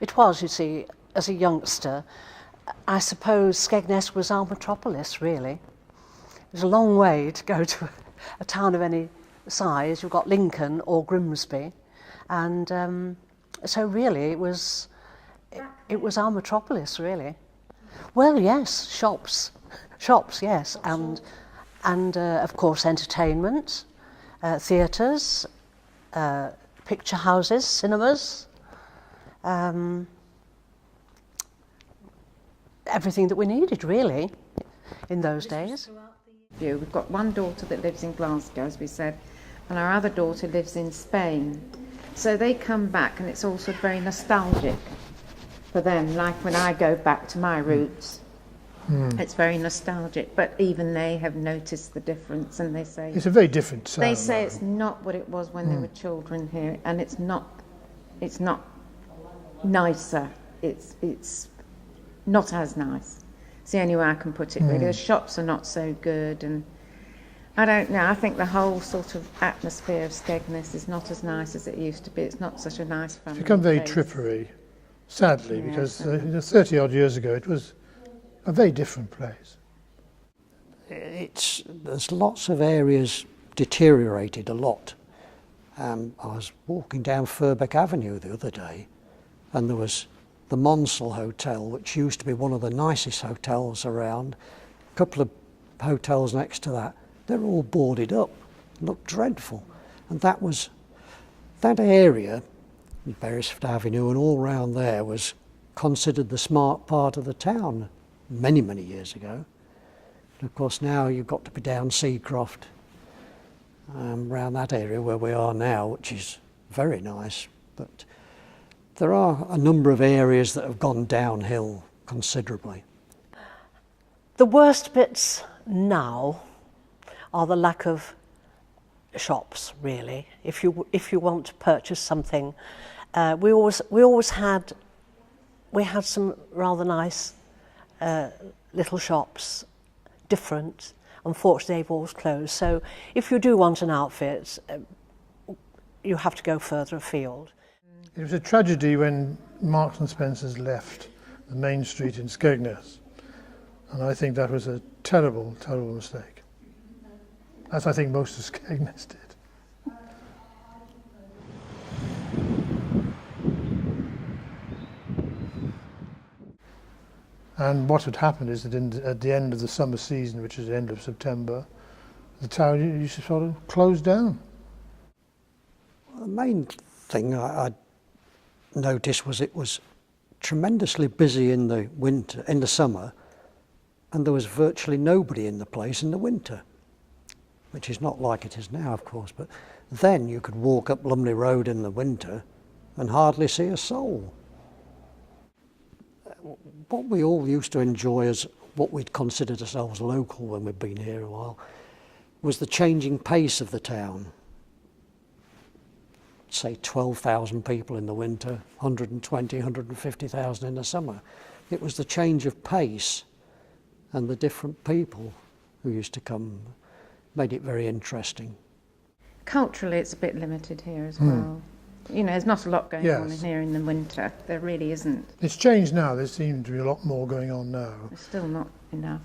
It was, you see, as a youngster, I suppose Skegness was our metropolis, really. It was a long way to go to a town of any size. You've got Lincoln or Grimsby, and so really it was our metropolis, really. Well, yes, shops, yes, and of course entertainment, theatres, picture houses, cinemas, everything that we needed, really, in those days. We've got one daughter that lives in Glasgow, as we said, and our other daughter lives in Spain. So they come back, and it's also very nostalgic for them, like when I go back to my roots. It's very nostalgic, but even they have noticed the difference, and they say it's a very different sound. They say it's not what it was when they were children here, and it's not nicer. It's not as nice. It's the only way I can put it, really. The shops are not so good, and I don't know. I think the whole sort of atmosphere of Skegness is not as nice as it used to be. It's not such a nice family. It's become very place. trippery, sadly, because 30 odd years ago it was a very different place. There's lots of areas deteriorated a lot. I was walking down Furbeck Avenue the other day, and there was the Monsell Hotel, which used to be one of the nicest hotels around. A couple of hotels next to that, they're all boarded up, look dreadful. And that area, Beresford Avenue and all round there, was considered the smart part of the town many, many years ago. And of course now you've got to be down Seacroft, around that area where we are now, which is very nice. But there are a number of areas that have gone downhill considerably. The worst bits now are the lack of shops, really. If you want to purchase something, we had some rather nice little shops, different. Unfortunately, they've all closed. So if you do want an outfit, you have to go further afield. It was a tragedy when Marks and Spencer's left the main street in Skegness, and I think that was a terrible, terrible mistake. As I think most of Skegness did. And what had happened is that at the end of the summer season, which is the end of September, the town used to sort of close down. The main thing I noticed was it was tremendously busy in the summer, and there was virtually nobody in the place in the winter, which is not like it is now, of course. But then you could walk up Lumley Road in the winter and hardly see a soul. What we all used to enjoy as what we'd considered ourselves local when we'd been here a while was the changing pace of the town. Say 12,000 people in the winter, 120, 150,000 in the summer. It was the change of pace and the different people who used to come made it very interesting. Culturally, it's a bit limited here as well. You know, there's not a lot going on in here in the winter. There really isn't. It's changed now. There seems to be a lot more going on now. There's still not enough.